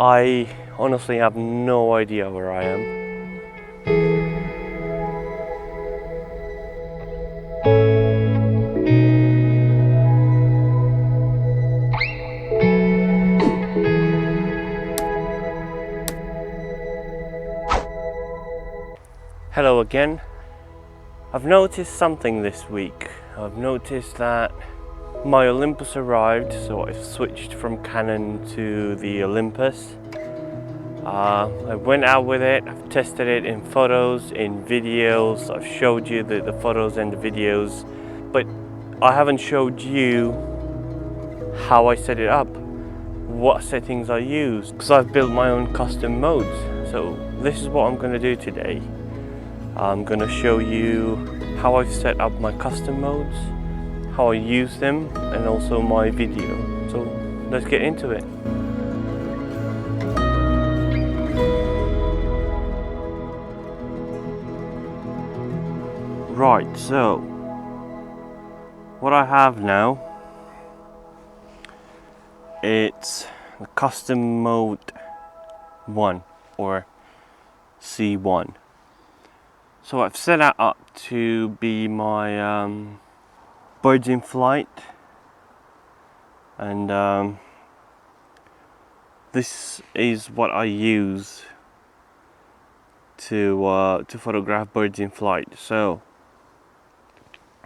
I honestly have no idea where I am. Hello again. I've noticed something this week. I've noticed that my Olympus arrived, so I've switched from Canon to the Olympus. I went out with it, I've tested it in photos, in videos, I've showed you the photos and the videos, but I haven't showed you how I set it up, what settings I use, because I've built my own custom modes. So this is what I'm going to do today. I'm going to show you how I've set up my custom modes, how I use them, and also my video. So let's get into it. Right, so what I have now, it's the custom mode 1 or C1. So I've set that up to be my birds in flight, and this is what I use to photograph birds in flight. So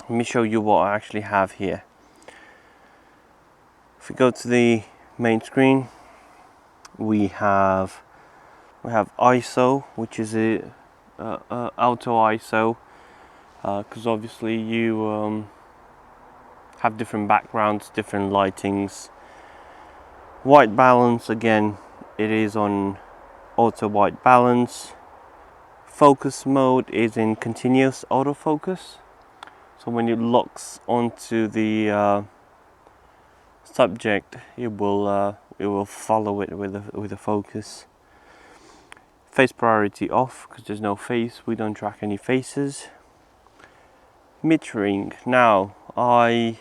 let me show you what I actually have here. If we go to the main screen, we have ISO, which is a auto ISO, because obviously you have different backgrounds, different lightings. White balance, again, it is on auto white balance. Focus mode is in continuous autofocus. So when it locks onto the subject, it will follow it with the focus. Face priority off, because there's no face. We don't track any faces. Metering. Now I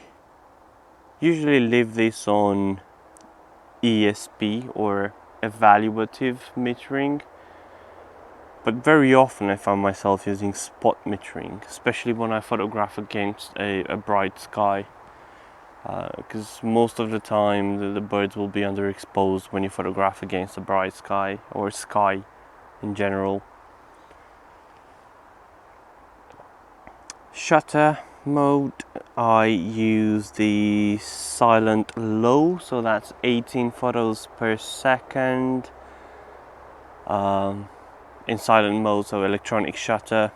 usually leave this on ESP or evaluative metering, but very often I find myself using spot metering, especially when I photograph against a bright sky, because most of the time the birds will be underexposed when you photograph against a bright sky or sky in general. Shutter mode, I use the silent low, so that's 18 photos per second in silent mode, so electronic shutter.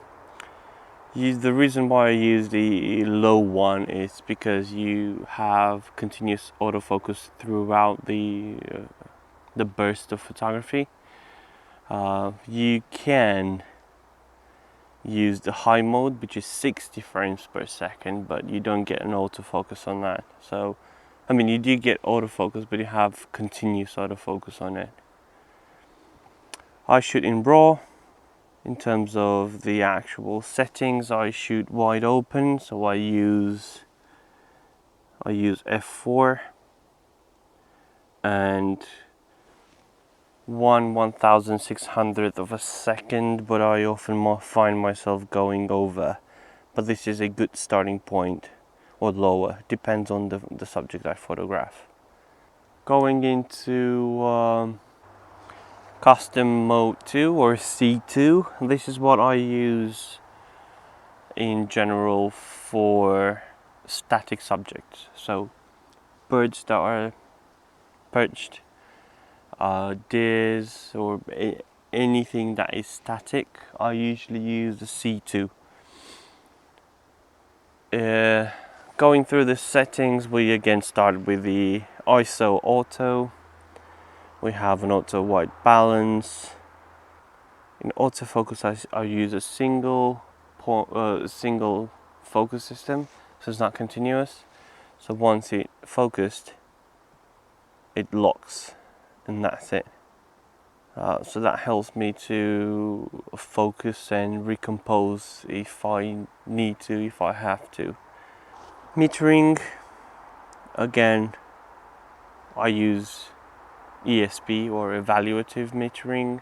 The reason why I use the low one is because you have continuous autofocus throughout the burst of photography. You can use the high mode, which is 60 frames per second, but you don't get an autofocus on that. So I mean, you do get autofocus, but you have continuous autofocus on it. I shoot in RAW. In terms of the actual settings, I shoot wide open, so I use f4 and 1/1600th of a second, but I often find myself going over. But this is a good starting point, or lower, depends on the subject I photograph. Going into custom mode 2 or C2, this is what I use in general for static subjects, so birds that are perched, deers, or anything that is static. I usually use the C2. Going through the settings, we again start with the ISO auto. We have an auto white balance. In autofocus, I use a single focus system, so it's not continuous. So once it focused, it locks, and that's it. So that helps me to focus and recompose if I need to, if I have to. Metering, again, I use ESP or evaluative metering,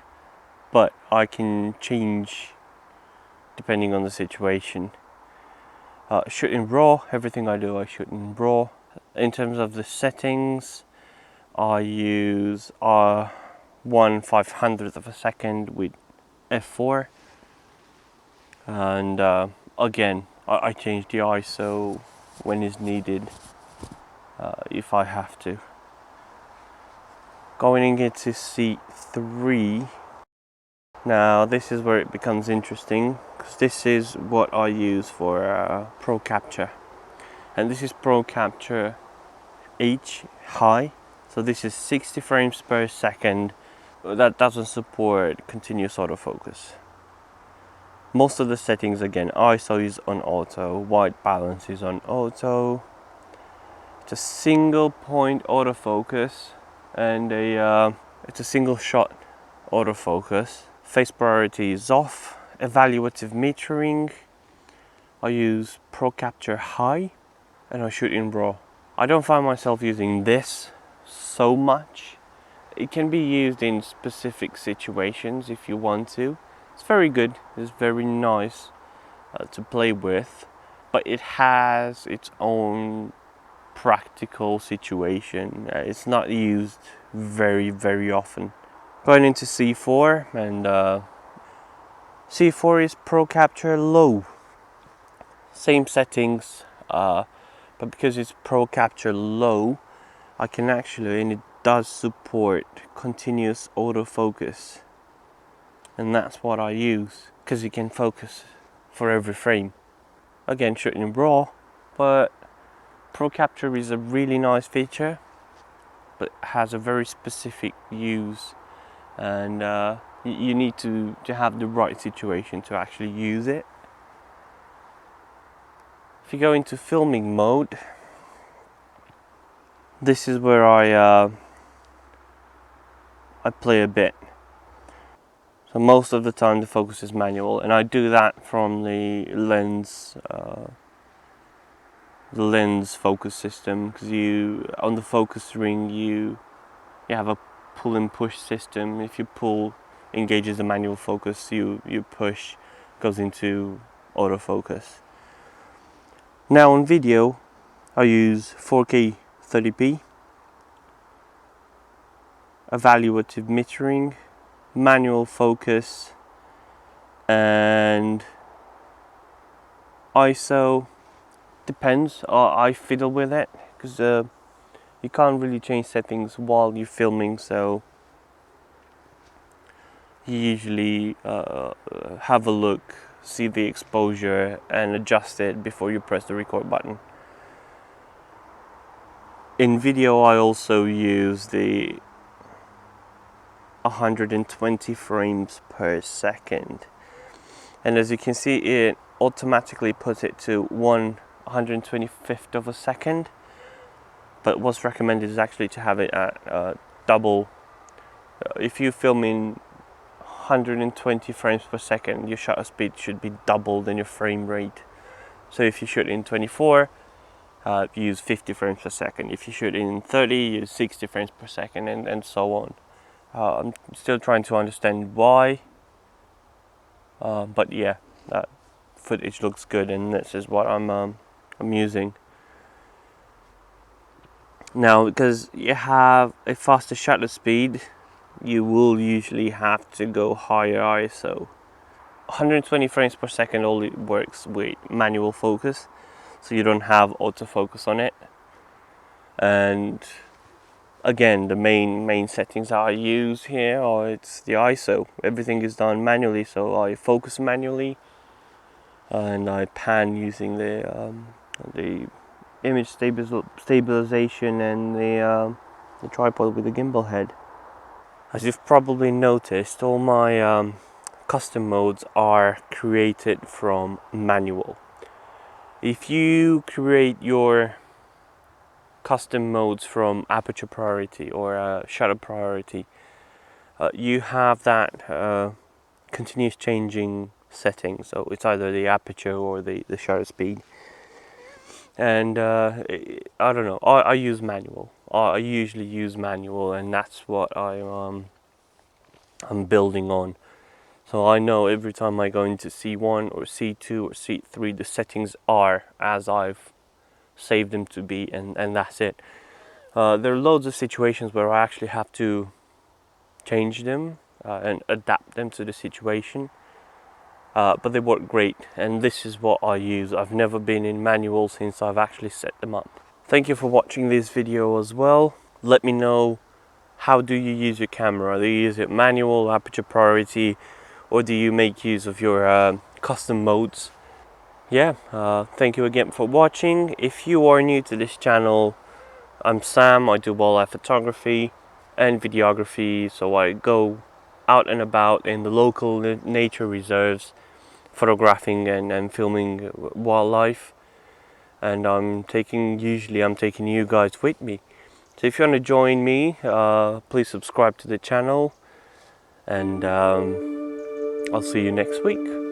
but I can change depending on the situation. Shoot in RAW, everything I do I shoot in RAW. In terms of the settings, I use 1/500th of a second with f4, and again I change the ISO when is needed, if I have to. Going into C3, now this is where it becomes interesting, because this is what I use for Pro Capture, and this is Pro Capture H high, so this is 60 frames per second. That doesn't support continuous autofocus. Most of the settings, again, ISO is on auto, white balance is on auto. It's a single point autofocus, and it's a single shot autofocus. Face priority is off. Evaluative metering, I use Pro Capture High, and I shoot in RAW. I don't find myself using this so much. It can be used in specific situations if you want to. It's very good, it's very nice to play with, but it has its own practical situation. It's not used very often. Going into C4, and C4 is Pro Capture Low. Same settings, but because it's Pro Capture Low, I can actually, and it does support continuous autofocus, and that's what I use, because you can focus for every frame. Again, shooting in RAW, but Pro Capture is a really nice feature, but has a very specific use, and you need to have the right situation to actually use it. If you go into filming mode, this is where I play a bit. So most of the time the focus is manual, and I do that from the lens focus system, because on the focus ring you have a pull and push system. If you pull, engages the manual focus, you push, goes into autofocus. Now on video I use 4K 30p, evaluative metering, manual focus, and ISO. Depends, I fiddle with it, because you can't really change settings while you're filming, so you usually have a look, see the exposure, and adjust it before you press the record button. In video I also use the 120 frames per second, and as you can see, it automatically puts it to 1/125th of a second, but what's recommended is actually to have it at double. If you film in 120 frames per second, your shutter speed should be double than your frame rate. So if you shoot in 24, use 50 frames per second. If you shoot in 30, use 60 frames per second, and so on. I'm still trying to understand why, but yeah, that footage looks good, and this is what I'm using. Now, because you have a faster shutter speed, you will usually have to go higher ISO. 120 frames per second only works with manual focus, so you don't have autofocus on it. And again, the main settings I use here are, it's the ISO. Everything is done manually, so I focus manually, and I pan using the image stabilization and the tripod with the gimbal head. As you've probably noticed, all my custom modes are created from manual. If you create your custom modes from aperture priority or shutter priority, you have that continuous changing setting, so it's either the aperture or the shutter speed. And I don't know, I use manual. I usually use manual, and that's what I'm building on. So I know every time I go into C1 or C2 or C3, the settings are as I've saved them to be, and that's it. There are loads of situations where I actually have to change them and adapt them to the situation, but they work great, and this is what I use. I've never been in manual since I've actually set them up. Thank you for watching this video as well. Let me know, how do you use your camera? Do you use it manual, aperture priority, or do you make use of your custom modes? Yeah, thank you again for watching. If you are new to this channel, I'm Sam. I do wildlife photography and videography, so I go out and about in the local nature reserves, photographing and filming wildlife, and usually I'm taking you guys with me. So if you want to join me, please subscribe to the channel, and I'll see you next week.